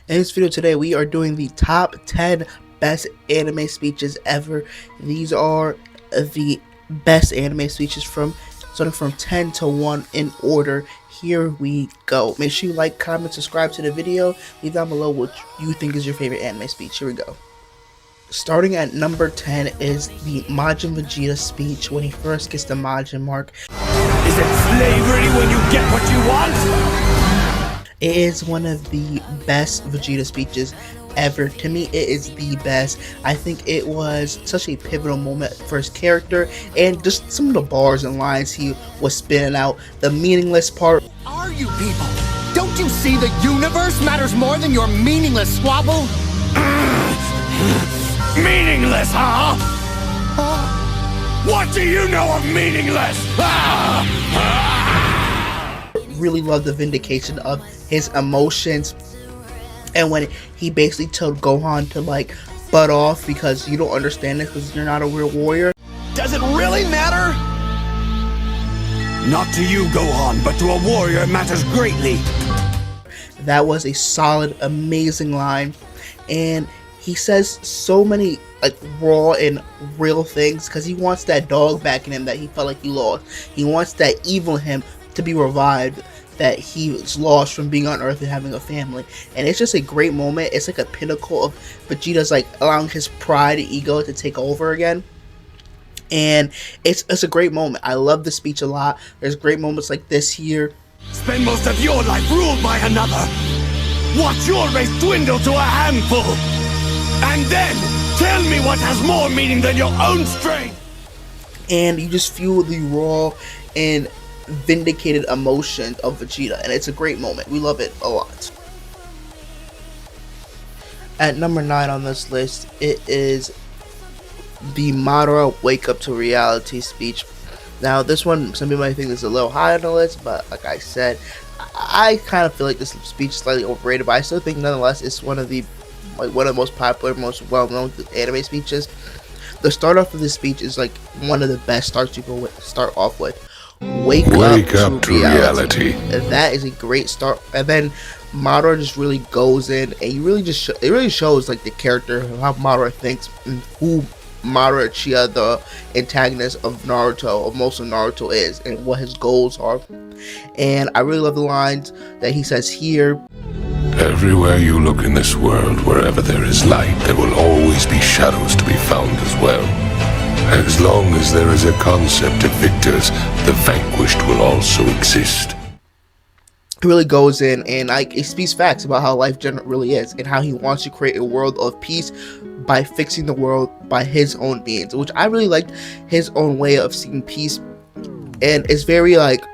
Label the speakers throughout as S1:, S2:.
S1: In this video today, we are doing the top 10 best anime speeches ever. These are the best anime speeches starting from 10 to 1 in order. Here we go. Make sure you like, comment, subscribe to the video. Leave down below what you think is your favorite anime speech. Here we go. Starting at number 10 is the Majin Vegata speech when he first gets the Majin mark.
S2: Is it slavery when you get what you want?
S1: It is one of the best Vegeta speeches ever. To me, it is the best. I think it was such a pivotal moment for his character and just some of the bars and lines he was spinning out. The meaningless part.
S2: Are you people? Don't you see the universe matters more than your meaningless squabble? Meaningless, huh? What do you know of meaningless?
S1: Really love the vindication of his emotions, and when he basically told Gohan to like butt off because you don't understand this because you're not a real warrior.
S2: Does it really matter? Not to you, Gohan, but to a warrior it matters greatly.
S1: That was a solid, amazing line, and he says so many like raw and real things because he wants that dog back in him that he felt like he lost. He wants that evil in him to be revived that he was lost from being on Earth and having a family. And it's just a great moment. It's like a pinnacle of Vegeta's like allowing his pride and ego to take over again. And it's a great moment. I love the speech a lot. There's great moments like this here.
S2: Spend most of your life ruled by another. Watch your race dwindle to a handful. And then tell me what has more meaning than your own strength.
S1: And you just feel the raw and vindicated emotion of Vegeta, and it's a great moment. We love it a lot. At number 9 on this list, it is the Madara wake up to reality speech. Now this one, some people might think is a little high on the list, but like I said, I kind of feel like this speech is slightly overrated, but I still think nonetheless it's one of the most popular, most well-known anime speeches. The start off of this speech is like one of the best starts you can start off with. Wake up to reality. And that is a great start. And then Madara just really goes in, and you really just it really shows like the character, how Madara thinks, and who Madara Uchiha, the antagonist of Naruto, of most of Naruto, is, and what his goals are. And I really love the lines that he says here.
S3: Everywhere you look in this world, wherever there is light, there will always be shadows to be found as well. As long as there is a concept of victors, the vanquished will also exist.
S1: He really goes in and he speaks facts about how life really is, and how he wants to create a world of peace by fixing the world by his own means, which I really liked his own way of seeing peace. And it's very like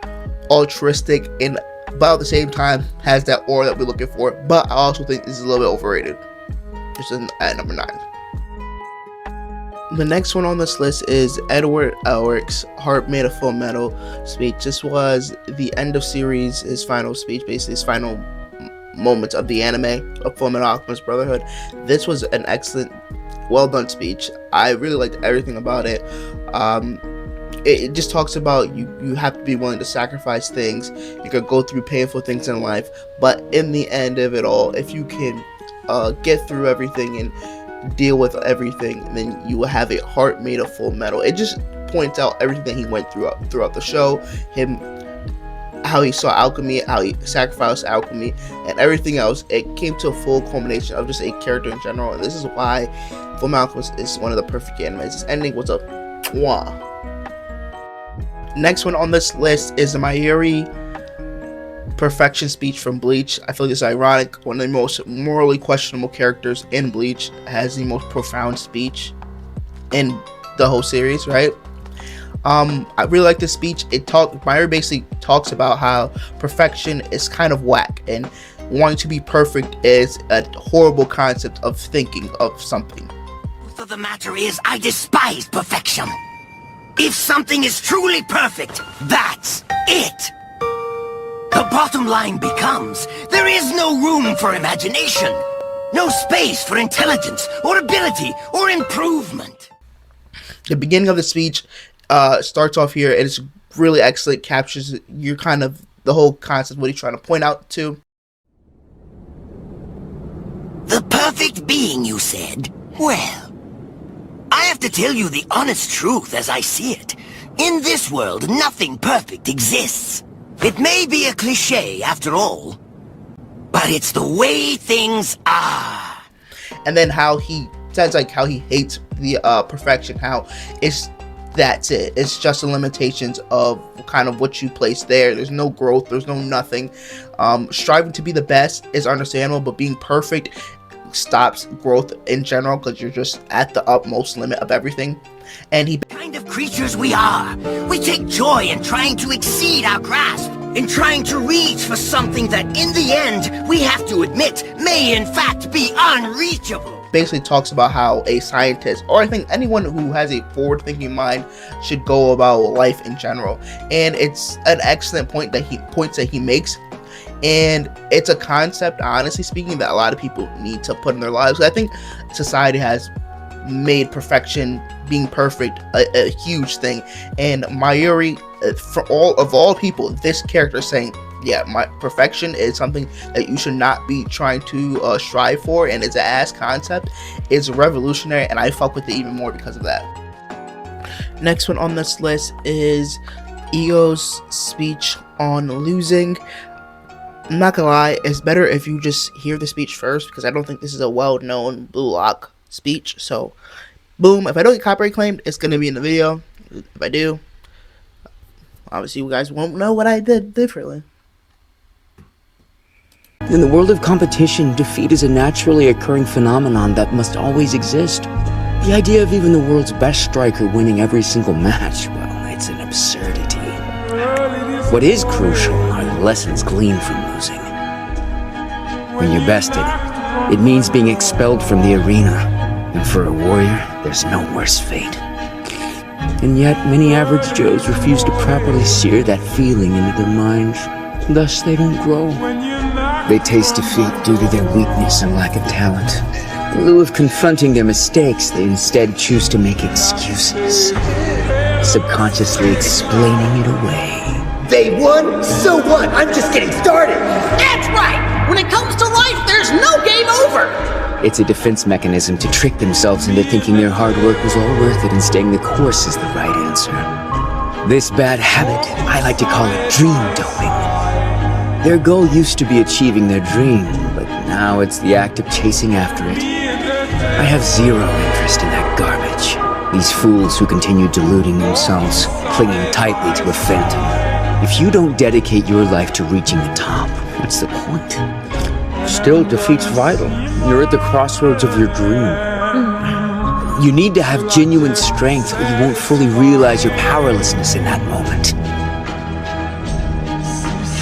S1: altruistic, and but at the same time has that aura that we're looking for. But I also think this is a little bit overrated. Just at number 9. The next one on this list is Edward Elric's Heart Made of FullMetal speech. This was the end of series, his final speech, basically his final moments of the anime of FullMetal Alchemist Brotherhood. This was an excellent, well done speech. I really liked everything about it. It just talks about you have to be willing to sacrifice things. You could go through painful things in life, but in the end of it all, if you can get through everything and deal with everything, then you will have a heart made of full metal. It just points out everything that he went throughout the show, how he saw alchemy, how he sacrificed alchemy, and everything else. It came to a full culmination of just a character in general, and this is why FullMetal Alchemist is one of the perfect animes. This ending was a mwah. Next one on this list is the Mayuri perfection speech from Bleach. I feel like it's ironic. One of the most morally questionable characters in Bleach has the most profound speech in the whole series, right? I really like this speech. Mayuri basically talks about how perfection is kind of whack, and wanting to be perfect is a horrible concept of thinking of something.
S4: The truth of the matter is, I despise perfection. If something is truly perfect, that's it. The bottom line becomes, there is no room for imagination. No space for intelligence, or ability, or improvement.
S1: The beginning of the speech starts off here, and it's really excellent, captures your kind of the whole concept, what he's trying to point out to.
S4: The perfect being, you said? Well, I have to tell you the honest truth as I see it. In this world, nothing perfect exists. It may be a cliché, after all, but it's the way things are.
S1: And then how he says, like, how he hates the perfection, how that's it. It's just the limitations of kind of what you place there. There's no growth. There's no nothing. Striving to be the best is understandable, but being perfect stops growth in general because you're just at the utmost limit of everything. And he
S4: Kind of creatures we are. We take joy in trying to exceed our grasp, in trying to reach for something that in the end, we have to admit, may in fact be unreachable.
S1: basically talks about how a scientist, or I think anyone who has a forward-thinking mind, should go about life in general. And it's an excellent point that he makes. And it's a concept, honestly speaking, that a lot of people need to put in their lives. I think society has made perfection, being perfect, a huge thing. And Mayuri, for all people, this character is saying, yeah, my perfection is something that you should not be trying to strive for, and it's an ass concept. It's revolutionary, and I fuck with it even more because of that. Next one on this list is Ego's speech on losing. I'm not gonna lie, it's better if you just hear the speech first, because I don't think this is a well-known Bluelock speech. So, boom, if I don't get copyright claimed, it's gonna be in the video. If I do, obviously you guys won't know what I did differently.
S5: In the world of competition, defeat is a naturally occurring phenomenon that must always exist. The idea of even the world's best striker winning every single match, well, it's an absurdity. What is crucial are the lessons gleaned from losing. When you're bested, it means being expelled from the arena. And for a warrior, there's no worse fate. And yet, many average Joes refuse to properly sear that feeling into their minds. Thus, they don't grow. They taste defeat due to their weakness and lack of talent. In lieu of confronting their mistakes, they instead choose to make excuses, subconsciously explaining it away.
S6: They won? So what? I'm just getting started!
S7: That's right! When it comes to life, there's no game over!
S5: It's a defense mechanism to trick themselves into thinking their hard work was all worth it and staying the course is the right answer. This bad habit, I like to call it dream doping. Their goal used to be achieving their dream, but now it's the act of chasing after it. I have zero interest in that garbage. These fools who continue deluding themselves, clinging tightly to a phantom. If you don't dedicate your life to reaching the top, what's the point? Still, defeat's vital. You're at the crossroads of your dream. You need to have genuine strength, or you won't fully realize your powerlessness in that moment.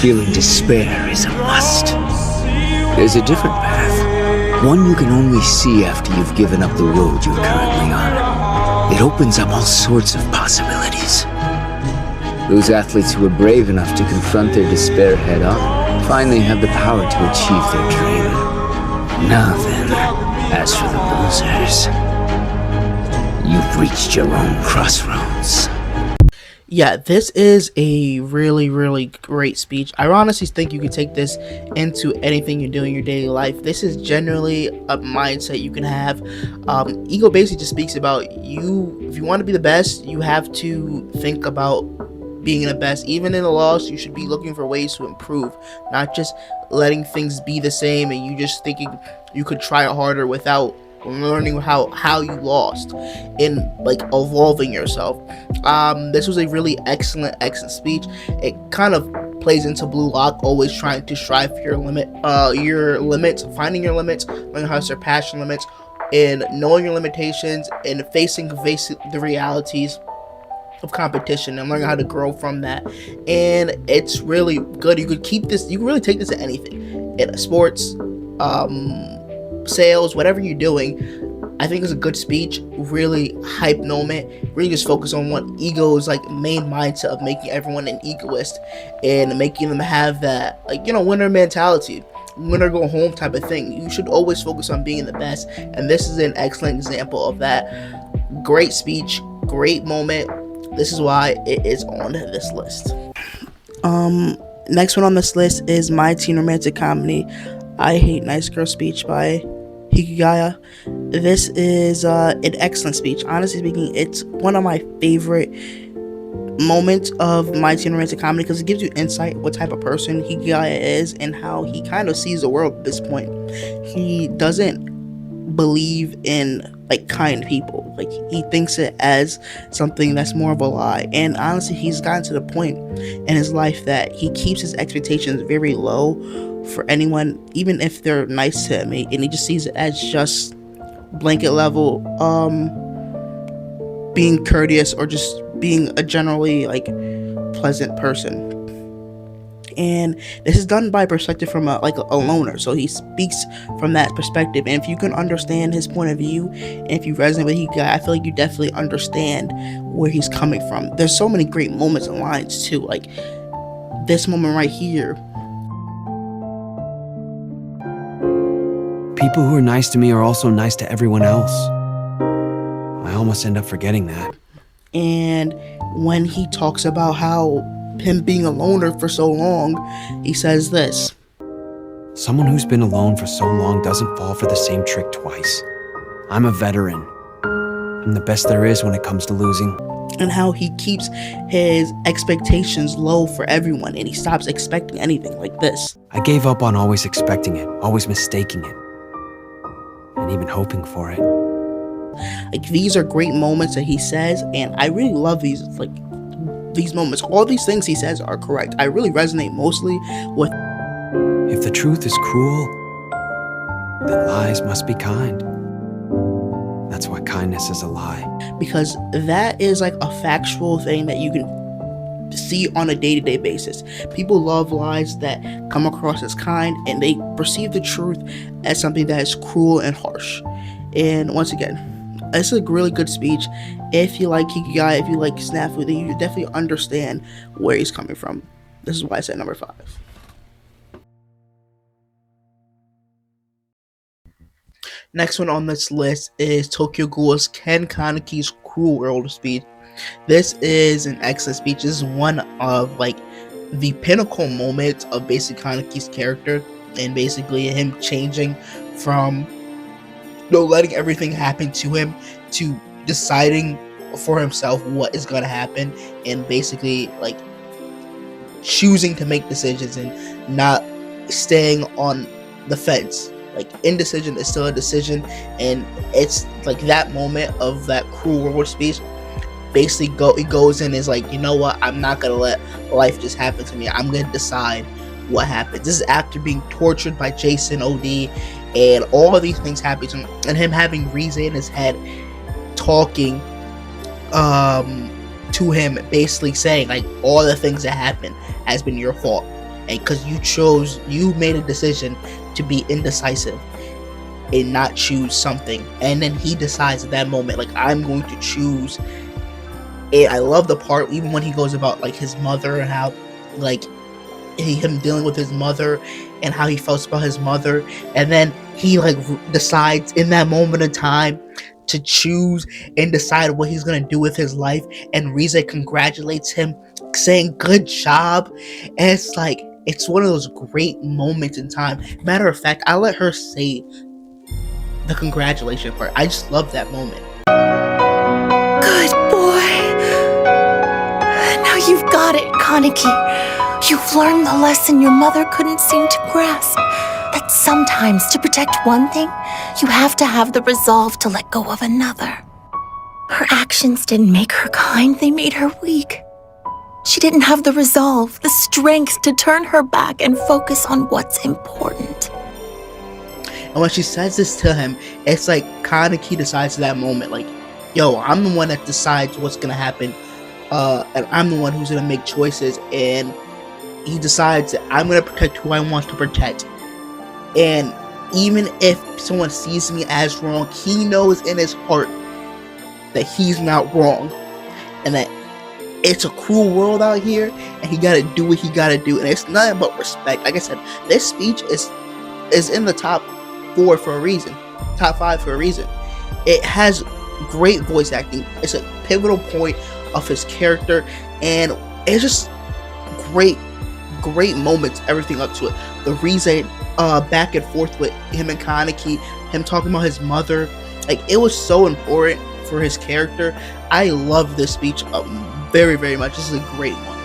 S5: Feeling despair is a must. There's a different path. One you can only see after you've given up the road you're currently on. It opens up all sorts of possibilities. Those athletes who are brave enough to confront their despair head on finally have the power to achieve their dream. Now then, as for the losers, you've reached your own crossroads.
S1: Yeah, this is a really, really great speech. I honestly think you can take this into anything you do in your daily life. This is generally a mindset you can have. Ego basically just speaks about you. If you want to be the best, you have to think about being the best. Even in a loss, you should be looking for ways to improve, not just letting things be the same and you just thinking you could try harder without learning how you lost and like evolving yourself. This was a really excellent speech. It kind of plays into Bluelock, always trying to strive for your limits, finding your limits, learning how to surpass your limits, and knowing your limitations and facing the realities of competition and learning how to grow from that. And it's really good. You could keep this, you can really take this to anything, in sports, sales, whatever you're doing. I think it's a good speech, really hype moment, really just focus on what Ego's like main mindset of making everyone an egoist and making them have that, like, winner mentality, winner go home type of thing. You should always focus on being the best, and this is an excellent example of that. Great speech, great moment. This is why it is on this list. Next one on this list is My Teen Romantic Comedy, I Hate Nice Girl speech by Hikigaya. This is an excellent speech. Honestly speaking, it's one of my favorite moments of my teen romantic comedy because it gives you insight what type of person Hikigaya is and how he kind of sees the world at this point. He doesn't believe in like kind people. Like he thinks it as something that's more of a lie. And honestly, he's gotten to the point in his life that he keeps his expectations very low for anyone, even if they're nice to him, and he just sees it as just blanket level being courteous or just being a generally like pleasant person. And this is done by perspective from a loner, so he speaks from that perspective. And if you can understand his point of view, and if you resonate with Hikigaya, I feel like you definitely understand where he's coming from. There's so many great moments and lines too, like this moment right here.
S8: People who are nice to me are also nice to everyone else. I almost end up forgetting that.
S1: And when he talks about how him being a loner for so long, he says this:
S8: someone who's been alone for so long doesn't fall for the same trick twice. I'm a veteran. I'm the best there is when it comes to losing.
S1: And how he keeps his expectations low for everyone, and he stops expecting anything like this.
S8: I gave up on always expecting it, always mistaking it, and even hoping for it.
S1: Like, these are great moments that he says, and I really love these moments. All these things he says are correct. I really resonate mostly with,
S8: if the truth is cruel, then lies must be kind. That's why kindness is a lie.
S1: Because that is like a factual thing that you can see on a day-to-day basis. People love lies that come across as kind, and they perceive the truth as something that is cruel and harsh. And once again, it's a really good speech. If you like Hikigaya, if you like Snafu, then you definitely understand where he's coming from. This is why I said number 5. Next one on this list is Tokyo Ghoul's Ken Kaneki's Cruel World speech. This is an excellent speech. This is one of like the pinnacle moments of basically Kaneki's character, and basically him changing from letting everything happen to him to deciding for himself what is going to happen, and basically like choosing to make decisions and not staying on the fence. Like, indecision is still a decision, and it's like that moment of that Cruel World speech basically it goes in is like, you know what, I'm not gonna let life just happen to me. I'm gonna decide what happens. This is after being tortured by Jason OD, and all of these things happen to him, and him having ReZero in his head talking to him, basically saying like all the things that happened has been your fault, and because you made a decision to be indecisive and not choose something. And then he decides at that moment, like, I'm going to choose. And I love the part even when he goes about like his mother and how like him dealing with his mother and how he felt about his mother, and then he like decides in that moment of time to choose and decide what he's gonna do with his life, and ReZero congratulates him saying good job. And it's like, it's one of those great moments in time. Matter of fact, I let her say the congratulation part. I just love that moment.
S9: Good boy. Now you've got it, Kaneki. You've learned the lesson your mother couldn't seem to grasp. That sometimes to protect one thing, you have to have the resolve to let go of another. Her actions didn't make her kind, they made her weak. She didn't have the resolve, the strength to turn her back and focus on what's important.
S1: And when she says this to him, it's like Kaneki decides at that moment, like, yo, I'm the one that decides what's gonna happen, and I'm the one who's gonna make choices, and he decides that I'm gonna protect who I want to protect. And even if someone sees me as wrong, he knows in his heart that he's not wrong, and that it's a cruel world out here, and he gotta do what he gotta do. And it's nothing but respect. Like I said, this speech is in the top 4 for a reason, top 5 for a reason. It has great voice acting. It's a pivotal point of his character, and it's just great moments, everything up to it. The ReZero back and forth with him and Kaneki, him talking about his mother. Like, it was so important for his character. I love this speech very, very much. This is a great one.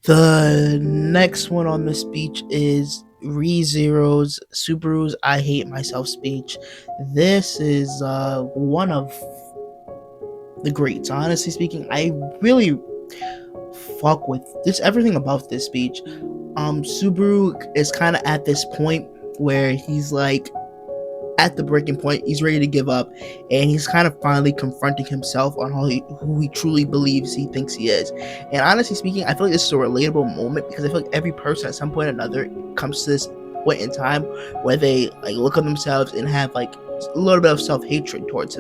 S1: The next one on the speech is ReZero's Subaru's I Hate Myself speech. This is one of the greats. Honestly speaking, I really fuck with this, everything about this speech. Subaru is kind of at this point where he's like at the breaking point. He's ready to give up, and he's kind of finally confronting himself on who he truly believes he thinks he is. And honestly speaking, I feel like this is a relatable moment because I feel like every person at some point or another comes to this point in time where they like look at themselves and have like a little bit of self-hatred towards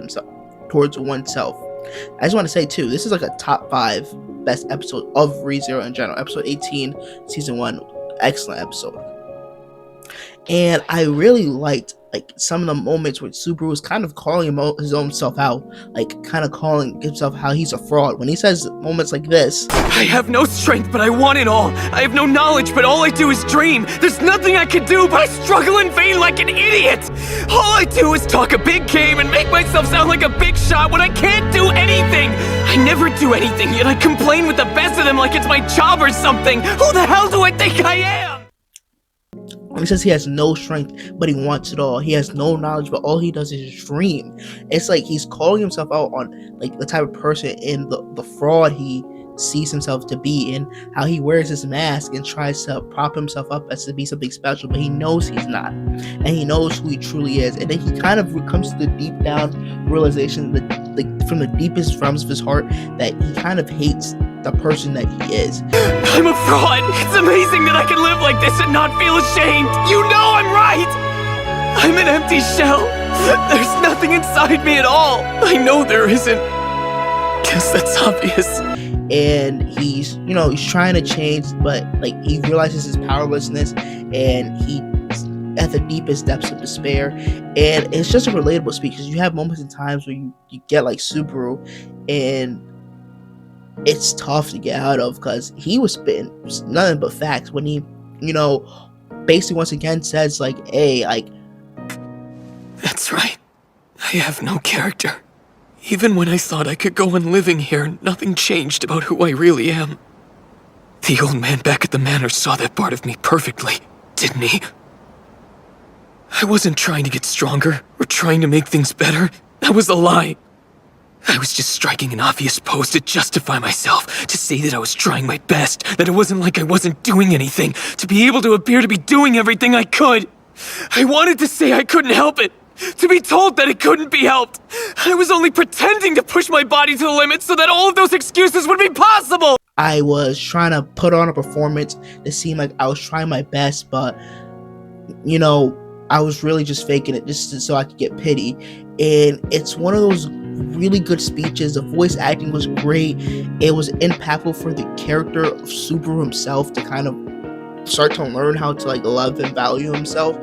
S1: oneself. I just want to say too, this is like a top 5 best episode of ReZero in general. Episode 18, season 1, excellent episode. And I really liked like some of the moments where Subaru was kind of calling his own self out, like kind of calling himself how he's a fraud. When he says moments like this,
S10: I have no strength, but I want it all. I have no knowledge, but all I do is dream. There's nothing I can do, but I struggle in vain like an idiot. All I do is talk a big game and make myself sound like a big shot when I can't do anything. I never do anything, yet I complain with the best of them like it's my job or something. Who the hell do I think I am?
S1: He says he has no strength, but he wants it all. He has no knowledge, but all he does is dream. It's like he's calling himself out on like the type of person and the fraud he sees himself to be, and how he wears his mask and tries to prop himself up as to be something special, but he knows he's not, and he knows who he truly is. And then he kind of comes to the deep down realization that like from the deepest realms of his heart that he kind of hates the person that he is.
S10: I'm a fraud. It's amazing that I can live like this and not feel ashamed. You know I'm right. I'm an empty shell. There's nothing inside me at all. I know there isn't. Guess that's obvious.
S1: And he's trying to change, but like he realizes his powerlessness, and he's at the deepest depths of despair. And it's just a relatable speech because you have moments and times where you get like Subaru, and it's tough to get out of because he was spitting nothing but facts when he, basically once again says like, hey, like,
S10: that's right. I have no character. Even when I thought I could go on living here, nothing changed about who I really am. The old man back at the manor saw that part of me perfectly, didn't he? I wasn't trying to get stronger or trying to make things better. That was a lie. I was just striking an obvious pose to justify myself, to say that I was trying my best, that it wasn't like I wasn't doing anything, to be able to appear to be doing everything I could. I wanted to say I couldn't help it, to be told that it couldn't be helped. I was only pretending to push my body to the limit so that all of those excuses would be possible.
S1: I was trying to put on a performance that seemed like I was trying my best, but, I was really just faking it just so I could get pity. And it's one of those really good speeches. The voice acting was great. It was impactful for the character of Subaru himself to kind of start to learn how to like love and value himself.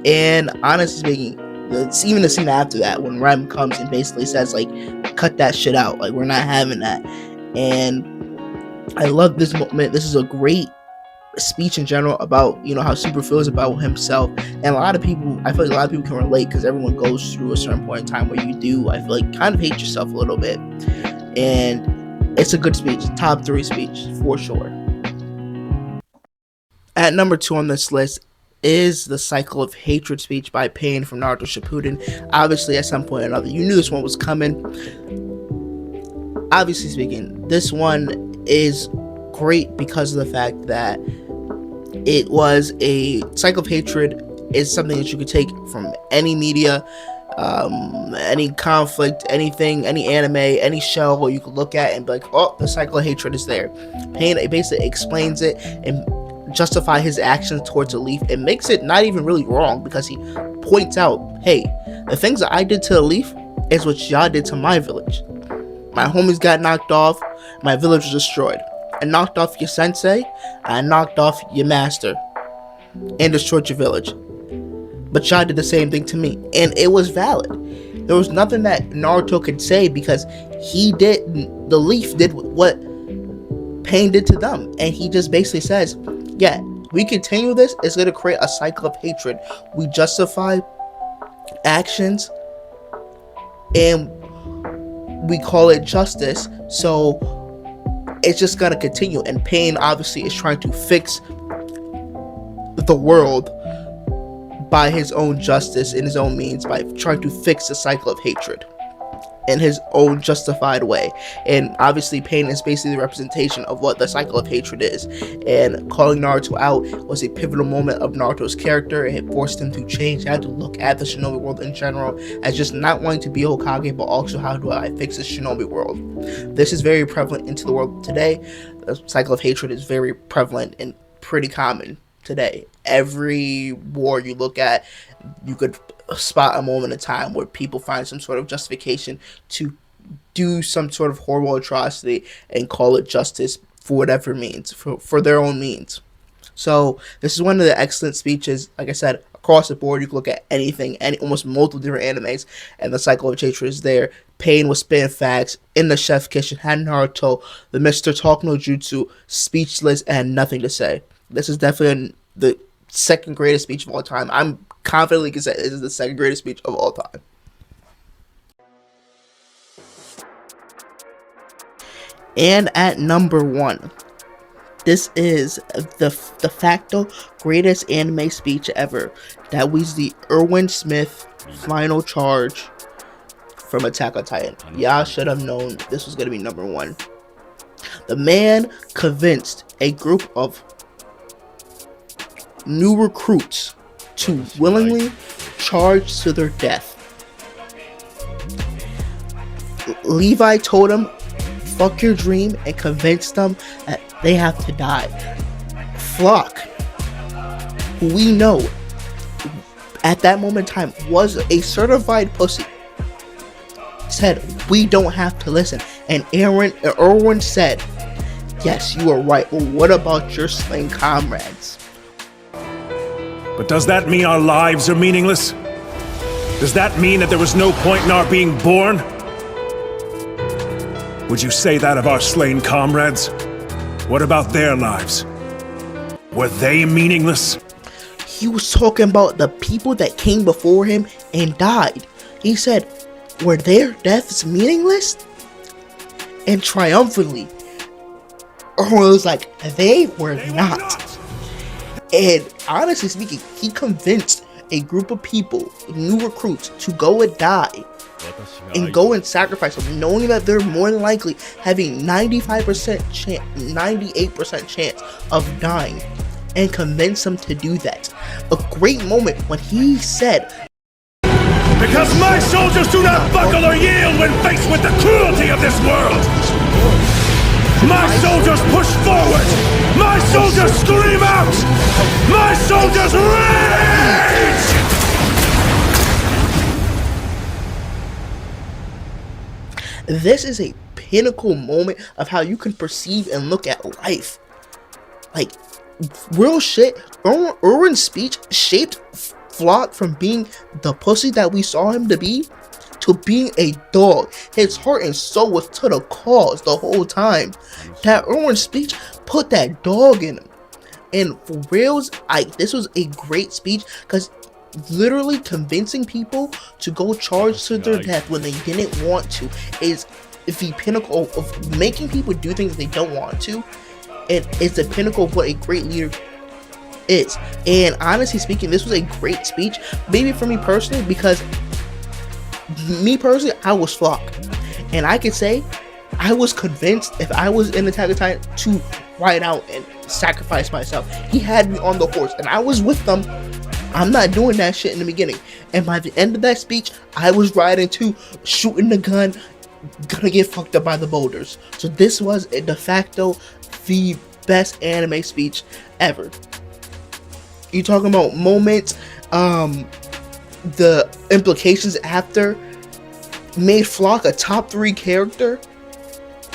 S1: And honestly speaking, even the scene after that when Rem comes and basically says like, cut that shit out, like we're not having that. And I love this moment. This is a great speech in general about how Subaru feels about himself. And I feel like a lot of people can relate because everyone goes through a certain point in time where you do, I feel like, kind of hate yourself a little bit. And it's a good speech, top 3 speech for sure. At number 2 on this list is the Cycle of Hatred speech by Pain from Naruto Shippuden. Obviously, at some point or another, you knew this one was coming. Obviously speaking, this one is great because of the fact that it was a cycle of hatred. Is something that you could take from any media, any conflict, anything, any anime, any show, where you could look at and be like, oh, the cycle of hatred is there. Pain, it basically explains it and justify his actions towards a leaf. It makes it not even really wrong because he points out, hey, the things that I did to the leaf is what y'all did to my village. My homies got knocked off, my village was destroyed. I knocked off your sensei, I knocked off your master, and destroyed your village. But y'all did the same thing to me, and it was valid. There was nothing that Naruto could say because the leaf did what Pain did to them, and he just basically says, yeah, we continue this, it's going to create a cycle of hatred. We justify actions and we call it justice, so it's just going to continue. And Pain obviously is trying to fix the world by his own justice in his own means, by trying to fix the cycle of hatred in his own justified way. And obviously Pain is basically the representation of what the cycle of hatred is, and calling Naruto out was a pivotal moment of Naruto's character. It forced him to change how to look at the shinobi world in general, as just not wanting to be Hokage, but also how do I fix the shinobi world. This is very prevalent into the world today. The cycle of hatred is very prevalent and pretty common today. Every war you look at, you could spot a moment in time where people find some sort of justification to do some sort of horrible atrocity and call it justice for whatever means, for their own means. So this is one of the excellent speeches. Like I said, across the board, you can look at anything, almost multiple different animes, and the cycle of hatred is there. Pain was spitting facts in the chef kitchen, had Naruto, the Mr. Talk no Jutsu, speechless and nothing to say. This is definitely the second greatest speech of all time. I'm confidently can say this is the second greatest speech of all time. And at number 1, this is the de facto greatest anime speech ever. That was the Erwin Smith final charge from Attack on Titan. Y'all should have known this was going to be number 1. The man convinced a group of new recruits to willingly charge to their death. Levi told him, fuck your dream, and convinced them that they have to die. Flock, who we know at that moment in time was a certified pussy, said, we don't have to listen. And Erwin said, yes, you are right. Well, what about your slain comrades?
S11: But does that mean our lives are meaningless? Does that mean that there was no point in our being born? Would you say that of our slain comrades? What about their lives? Were they meaningless?
S1: He was talking about the people that came before him and died. He said, were their deaths meaningless? And triumphantly, Erwin was like, they were not. And honestly speaking, he convinced a group of people, new recruits, to go and die and go and sacrifice them, knowing that they're more than likely having 98% chance of dying, and convince them to do that. A great moment when he said,
S11: because my soldiers do not buckle or yield when faced with the cruelty of this world. My soldiers push forward! My soldiers scream out! My soldiers rage!
S1: This is a pinnacle moment of how you can perceive and look at life. Like, real shit, Erwin's speech shaped Flock from being the pussy that we saw him to be, to being a dog. His heart and soul was to the cause the whole time. That Erwin speech put that dog in him. And for reals, this was a great speech, because literally convincing people to go charge to their death when they didn't want to is the pinnacle of making people do things they don't want to. And it's the pinnacle of what a great leader is. And honestly speaking, this was a great speech, maybe for me personally, because me personally, I was Flock, and I could say I was convinced if I was in Attack on Titan to ride out and sacrifice myself. He had me on the horse, and I was with them. I'm not doing that shit in the beginning. And by the end of that speech, I was riding too, shooting the gun, gonna get fucked up by the boulders. So this was de facto the best anime speech ever. You talking about moments, the implications after made Flock a top 3 character.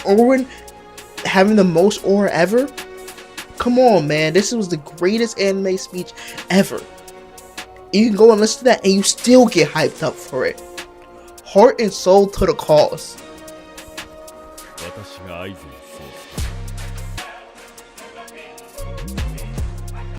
S1: Erwin having the most aura ever. Come on, man, this was the greatest anime speech ever. You can go and listen to that and you still get hyped up for it. Heart and soul to the cause.